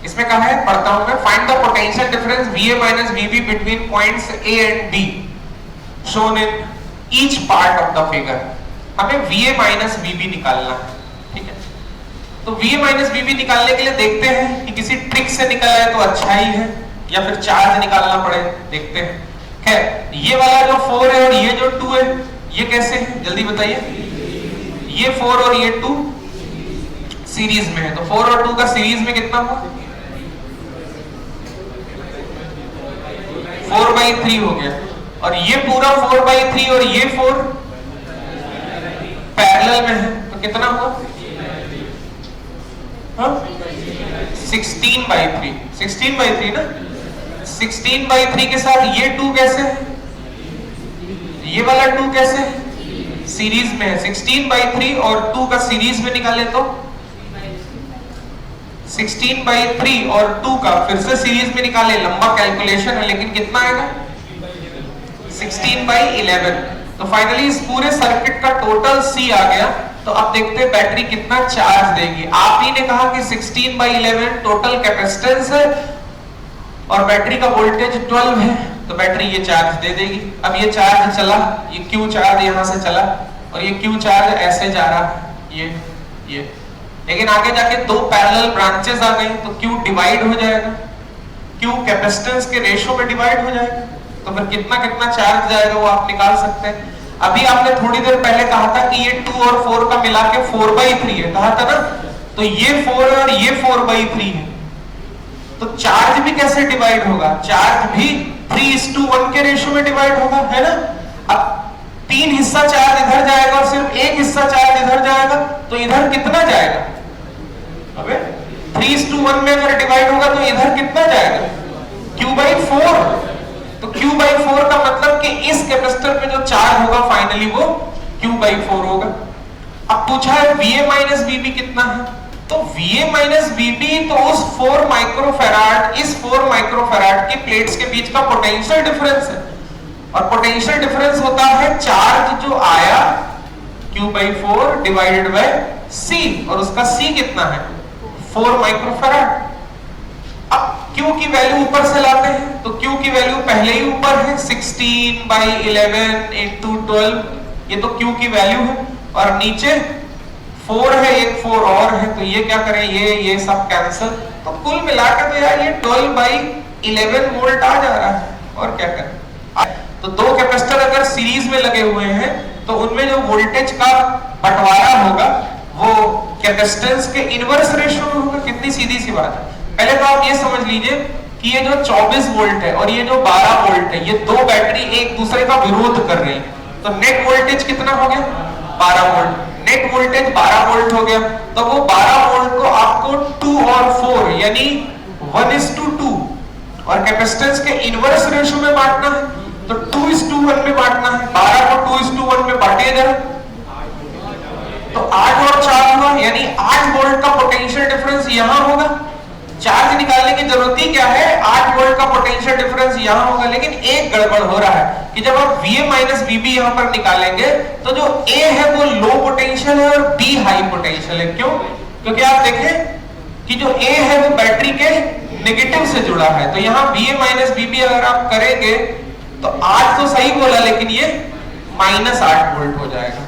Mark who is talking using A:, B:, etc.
A: इसमें कहा है, पढ़ता हूं मैं, find the potential difference VA minus VB between points A and B shown in each part of the figure. हमें VA माइनस VB निकालना है, ठीक है। तो VA माइनस VB निकालने के लिए देखते हैं कि किसी ट्रिक से निकला है तो अच्छा ही है या फिर चार्ज निकालना पड़े, देखते हैं। खैर, ये वाला जो 4 है और ये जो 2 है, ये कैसे है जल्दी बताइए। ये 4 और ये 2 सीरीज में है, तो 4 और 2 का सीरीज में कितना हुआ? 4/3 हो गया। और ये पूरा 4/3 और ये 4 पैरेलल में है, तो कितना हुआ? 16/3। 16/3 ना। 16/3 के साथ ये 2 कैसे है? ये वाला 2 कैसे है? सीरीज में है। 16/3 और 2 का सीरीज में निकाले तो 16/3 और 2 का फिर से सीरीज में निकाले, लंबा कैलकुलेशन है लेकिन कितना आएगा? 16/11। तो फाइनली इस पूरे सर्किट का टोटल C आ गया। तो अब देखते हैं बैटरी कितना चार्ज देगी। आप ही ने कहा कि 16/11 टोटल कैपेसिटेंस है और बैटरी का वोल्टेज 12 है, तो बैटरी ये चार्ज दे देगी। अब ये चार्ज चला, ये Q चार्ज यहां से चला और ये Q चार्ज ऐसे जा रहा है, ये लेकिन आगे जाके 2 पैरेलल ब्रांचेस आ गई तो Q डिवाइड हो जाएगा, Q कैपेसिटेंस के रेशो में डिवाइड हो जाएगा, तो फिर कितना कितना चार्ज जाएगा वो आप निकाल सकते हैं। अभी आपने थोड़ी देर पहले कहा था कि ये 2 और 4 का मिला के 4/3 है, कहा था ना। तो ये 4 और ये 4/3 है, तो चार्ज भी कैसे डिवाइड होगा? चार्ज भी 3:1 के रेशो में डिवाइड होगा, है ना। अब 3 हिस्सा चार्ज इधर जाएगा और सिर्फ 1 हिस्सा चार्ज इधर जाएगा, तो इधर कितना जाएगा? अबे 3:1 में अगर डिवाइड होगा तो इधर कितना जाएगा? Q/4। तो Q/4 का मतलब कि इस कैपेसिटर पे जो चार्ज होगा फाइनली वो Q/4 होगा। अब पूछा है VA माइनस VB कितना है, तो VA माइनस VB तो उस 4 माइक्रोफैराड, इस 4 माइक्रोफैराड की प्लेट्स के बीच का पोटेंशियल डिफरेंस है। और पोटेंशियल डिफरेंस होता है चार्ज जो आया Q/4 डिवाइडेड बाय C, और उसका C कितना है? 4 माइक्रोफैराड। अब Q की वैल्यू ऊपर से लाते हैं, तो Q की वैल्यू पहले ही ऊपर है, 16/11 into 12, ये तो Q की वैल्यू है। और नीचे 4 है, एक 4 और है, तो ये क्या करें, ये सब कैंसिल, तो कुल मिलाकर तो यार ये 12/11 वोल्ट आ जा रहा है। और क्या करें? तो 2 कैपेसिटर अगर सीरीज में लगे हुए हैं तो उनमें जो वोल्टेज का बंटवारा होगा वो कैपेसिटेंस के इनवर्स रेशियो में होगा। कितनी सीधी सी बात है। पहले तो आप ये समझ लीजिए कि ये जो 24 वोल्ट है और ये जो 12 वोल्ट है, ये 2 बैटरी एक दूसरे का विरोध कर रही है, तो नेट वोल्टेज कितना हो गया? 12 वोल्ट। नेट वोल्टेज 12 वोल्ट हो गया, तो वो 12 वोल्ट को आपको 2 और 4 यानी 1:2 और कैपेसिटेंस के इनवर्स रेशियो में बांटना है, तो 2:1 में बांटना है। 12 को 2:1 में बांटिए जरा, तो 8 और 4 हुआ, यानी 8 वोल्ट का पोटेंशियल डिफरेंस यहां होगा। चार्ज निकालने की जरूरत ही क्या है? 8 वोल्ट का पोटेंशियल डिफरेंस यहां होगा। लेकिन एक गड़बड़ हो रहा है कि जब आप VA माइनस VB यहां पर निकालेंगे तो जो A है वो लो पोटेंशियल है और B हाई पोटेंशियल है। क्यों? क्योंकि आप देखें कि जो A है वो बैटरी के नेगेटिव से जुड़ा है, तो यहां VA माइनस VB अगर आप करेंगे तो 8 तो सही बोला, लेकिन ये -8 वोल्ट हो जाएगा।